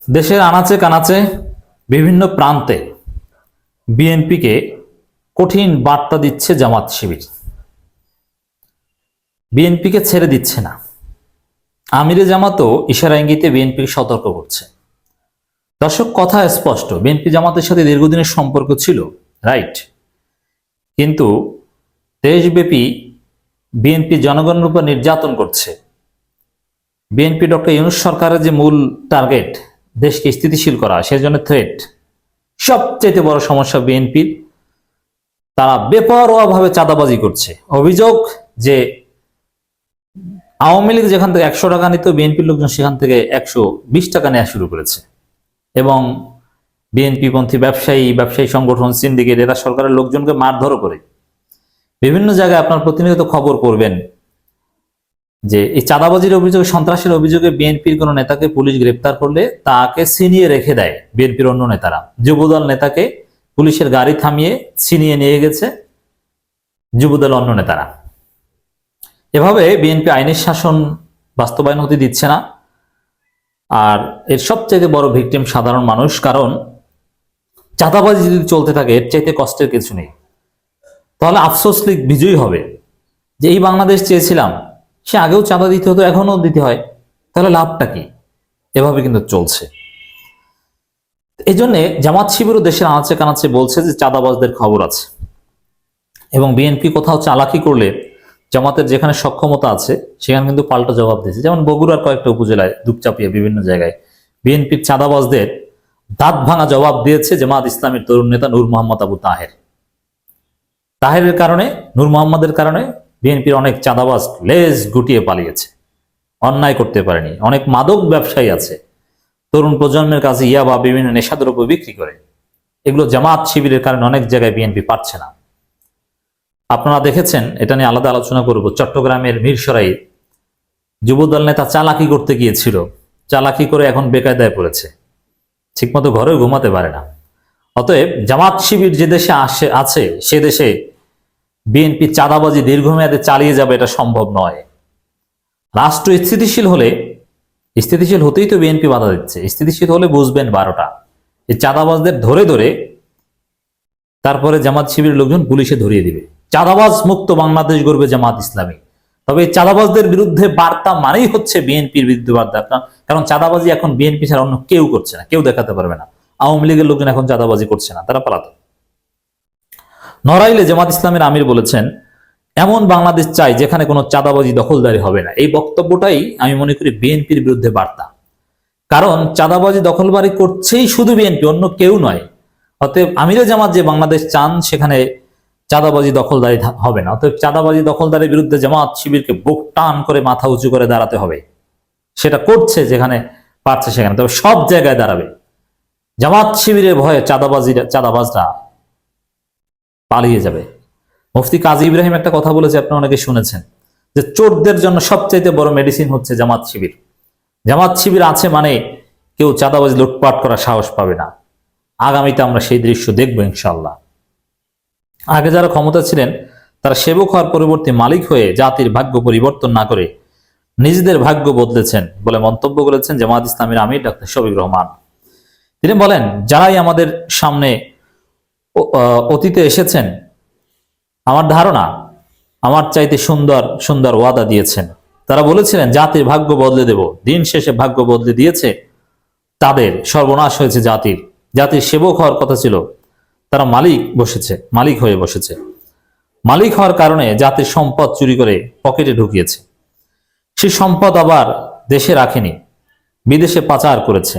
দেশের আনাচে কানাচে বিভিন্ন প্রান্তে বিএনপিকে কঠিন বার্তা দিচ্ছে জামাত শিবির। বিএনপিকে ছেড়ে দিচ্ছে না। আমিরে জামাতও ইশারা ইঙ্গিতে বিএনপিকে সতর্ক করছে। দর্শক, কথা স্পষ্ট, বিএনপি জামাতের সাথে দীর্ঘদিনের সম্পর্ক ছিল, রাইট, কিন্তু দেশব্যাপী বিএনপি জনগণের উপর নির্যাতন করছে। বিএনপি ডক্টর ইউনূস সরকারের যে মূল টার্গেট দেশকে স্থিতিশীল করা, সেজন্য থ্রেট। সবচেয়ে বড় সমস্যা বিএনপির, তারা বেপরোয়াভাবে চাঁদাবাজি করছে। অভিযোগ যে আওয়ামী লীগ যেখান থেকে 100 টাকা নিত, বিএনপির লোকজন সেখান থেকে 120 টাকা নেওয়া শুরু করেছে। এবং বিএনপি পন্থী ব্যবসায়ী সংগঠন, সিন্ডিকেট, এরা সরকারের লোকজনকে মারধরও করে। বিভিন্ন জায়গায় আপনার প্রতিনিয়ত খবর পড়বেন যে এই চাঁদাবাজির অভিযোগে, সন্ত্রাসের অভিযোগে বিএনপির কোনো নেতাকে পুলিশ গ্রেপ্তার করলে তাকে ছিনিয়ে রেখে দেয় বিএনপির অন্য নেতারা। যুবদল নেতাকে পুলিশের গাড়ি থামিয়ে ছিনিয়ে নিয়ে গেছে যুবদল অন্য নেতারা। এভাবে বিএনপি আইনের শাসন বাস্তবায়ন হতে দিচ্ছে না। আর এর সবচেয়ে বড় ভিকটিম সাধারণ মানুষ, কারণ চাঁদাবাজি যদি চলতে থাকে এর চাইতে কষ্টের কিছু নেই। তাহলে আফসোস লীগ বিজয়ী হবে যে এই বাংলাদেশ চেয়েছিলাম, সে আগেও চাঁদা দিতে হতো, এখনো দিতে হয়, তাহলে লাভটা কি? এভাবে কিন্তু চলছে। এই জন্যে জামাত শিবিরও দেশের আনাচে কানাচে বলছে যে চাঁদাবাজদের খবর আছে। এবং বিএনপি কোথাও চালাকি করলে জামাতের যেখানে সক্ষমতা আছে সেখানে কিন্তু পাল্টা জবাব দিয়েছে। যেমন বগুড়ার কয়েকটা উপজেলায় দুপচাপিয়া বিভিন্ন জায়গায় বিএনপির চাঁদাবাজদের দাঁত ভাঙা জবাব দিয়েছে জামাত ইসলামের তরুণ নেতা নূর মোহাম্মদ আবু তাহেরের কারণে, নূর মোহাম্মদের কারণে বিএনপির অনেক চাঁদাবাজ লেজ গুটিয়ে পালিয়েছে, অন্যায় করতে পারেনি। অনেক মাদক ব্যবসায়ী আছে তরুণ প্রজন্মের কাছে ইয়াবা বিভিন্ন নেশাদ্রব্য বিক্রি করে। এগুলো জামাত শিবিরের কারণে অনেক জায়গায় বিএনপি পাচ্ছে না। আপনারা দেখেছেন, এটা নিয়ে আলাদা আলোচনা করব। চট্টগ্রামের মিরসরাই যুবদল নেতা চালাকি করতে গিয়েছিল, চালাকি করে এখন বেকায়দায় পড়েছে, ঠিকমতো ঘরেও ঘুমাতে পারে না। অতএব জামাত শিবির যে দেশে আছে সে দেশে বিএনপি চাঁদাবাজি দীর্ঘমেয়াদে চালিয়ে যাবে এটা সম্ভব নয়। রাষ্ট্র স্থিতিশীল হলে, স্থিতিশীল হতেই তো বিএনপি বাধা দিচ্ছে, স্থিতিশীল হলে বুঝবেন 12টা। এই চাঁদাবাজদের ধরে ধরে তারপরে জামাত শিবির লোকজন পুলিশে ধরিয়ে দিবে। চাঁদাবাজ মুক্ত বাংলাদেশ গড়বে জামাত ইসলামী। তবে এই চাঁদাবাজদের বিরুদ্ধে বার্তা মানেই হচ্ছে বিএনপির বিরুদ্ধে বার্তা, কারণ চাঁদাবাজি এখন বিএনপি ছাড়া অন্য কেউ করছে না, কেউ দেখাতে পারবে না। আওয়ামী লীগের লোকজন এখন চাঁদাবাজি করছে না, তারা পালাতো। নড়াইলে জামাত ইসলামের আমির বলেছেন, এমন বাংলাদেশ চাই যেখানে কোনো চাঁদাবাজি দখলদারি হবে না। এই বক্তব্যটাই আমি মনে করি বিএনপির বিরুদ্ধে বার্তা, কারণ চাঁদাবাজি দখলদারি করছেই শুধু বিএনপি, অন্য কেউ নয়। অতএব আমিরে জামাত যে বাংলাদেশ চান সেখানে চাঁদাবাজি দখলদারি হবে না। অতএব চাঁদাবাজি দখলদারির বিরুদ্ধে জামাত শিবিরকে বুক টান করে মাথা উঁচু করে দাঁড়াতে হবে। সেটা করছে যেখানে পারছে সেখানে, তবে সব জায়গায় দাঁড়াবে। জামাত শিবিরের ভয়ে চাঁদাবাজরা পালিয়ে যাবে। মুফতি কাজী ইব্রাহিম একটা কথা বলেছে, আপনারা অনেকে শুনেছেন, যে চোরদের জন্য সবচাইতে বড় মেডিসিন হচ্ছে জামাত শিবির। জামাত শিবির আছে মানে কেউ চাঁদাবাজি লুটপাট করার সাহস পাবে না। আগামীতে আমরা সেই দৃশ্য দেখবো ইনশাল্লাহ। আগে যারা ক্ষমতা ছিলেন তারা সেবক হওয়ার পরিবর্তে মালিক হয়ে জাতির ভাগ্য পরিবর্তন না করে নিজেদের ভাগ্য বদলেছেন বলে মন্তব্য করেছেন জামাত ইসলামের আমির ডাক্তার শফিকুর রহমান। তিনি বলেন, যারাই আমাদের সামনে অতীতে এসেছেন, আমার ধারণা আমার চাইতে সুন্দর সুন্দর ওয়াদা দিয়েছেন। তারা বলেছিলেন জাতির ভাগ্য বদলে দেব, দিন শেষে ভাগ্য বদলে দিয়েছে তাদের, সর্বনাশ হয়েছে জাতির সেবক হওয়ার কথা ছিল, তারা মালিক হয়ে বসেছে। মালিক হওয়ার কারণে জাতির সম্পদ চুরি করে পকেটে ঢুকিয়েছে, সেই সম্পদ আবার দেশে রাখেনি, বিদেশে পাচার করেছে।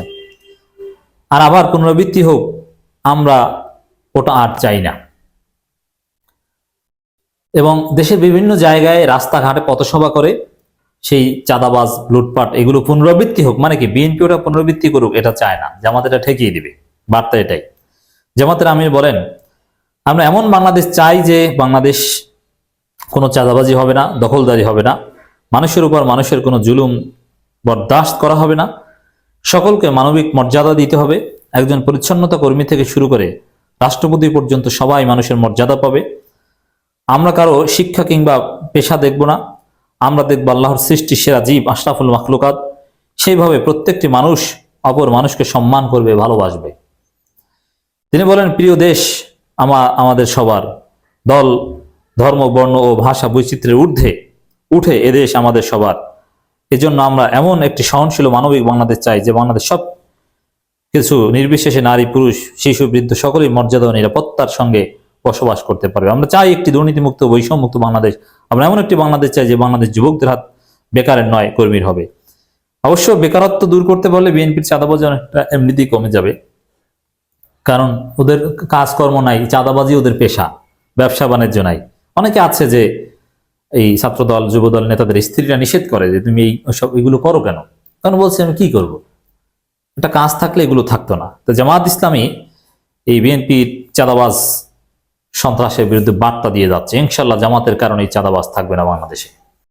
আর আবার পুনরাবৃত্তি হোক, আমরা ওটা আর চাই না। এবং দেশের বিভিন্ন জায়গায় রাস্তাঘাটে পথসভা করে সেই চাঁদাবাজ লুটপাট এগুলো পুনরাবৃত্তি হোক, মানে কি বিএনপি ওটা পুনরাবৃত্তি করুক এটা চায় না, জামাত এটা ঠেকিয়ে দিবে। বার্তা এটাই। জামাতের আমির বলেন, আমরা এমন বাংলাদেশ চাই যে বাংলাদেশ কোনো চাঁদাবাজি হবে না, দখলদারি হবে না, মানুষের উপর মানুষের কোনো জুলুম বরদাস্ত করা হবে না, সকলকে মানবিক মর্যাদা দিতে হবে। একজন পরিচ্ছন্নতা কর্মী থেকে শুরু করে রাষ্ট্রপতি পর্যন্ত সবাই মানুষের মর্যাদা পাবে। আমরা কারো শিক্ষা কিংবা পেশা দেখব না, আমরা দেখব আল্লাহর সৃষ্টি সেরা জীব আশরাফুল মাখলুকাত। সেইভাবে প্রত্যেকটি মানুষ অপর মানুষকে সম্মান করবে, ভালোবাসবে। তিনি বলেন, প্রিয় দেশ আমাদের সবার, দল, ধর্ম, বর্ণ ও ভাষা বৈচিত্র্যের ঊর্ধ্বে উঠে এদেশ আমাদের সবার। এজন্য আমরা এমন একটি সহনশীল মানবিক বাংলাদেশ চাই, যে বাংলাদেশ সব কিছু নির্বিশেষে নারী, পুরুষ, শিশু, বৃদ্ধ সকলেই মর্যাদা ও নিরাপত্তার সঙ্গে বসবাস করতে পারবে। আমরা চাই একটি দুর্নীতিমুক্ত, বৈষম্যমুক্ত বাংলাদেশ। আমরা এমন একটি বাংলাদেশ চাই যে বাংলাদেশ যুবকদের হাত বেকারের নয়, কর্মীর হবে। অবশ্য বেকারত্ব দূর করতে পারলে বিএনপির চাঁদাবাজি অনেকটা এমনিতেই কমে যাবে, কারণ ওদের কাজকর্ম নাই, চাঁদাবাজি ওদের পেশা, ব্যবসা বাণিজ্য নাই। অনেকে আছে যে এই ছাত্রদল, যুবদল নেতাদের স্ত্রীরা নিষেধ করে যে তুমি এগুলো করো কেন, কারণ বলছে আমি কি করব, একটা কাজ থাকলে এগুলো থাকতো না। তো জামাত ইসলামী এই বিএনপির চাঁদাবাজ সন্ত্রাসের বিরুদ্ধে বার্তা দিয়ে যাচ্ছে, ইনশাল্লাহ জামাতের কারণে এই চাঁদাবাজ থাকবে না বাংলাদেশে।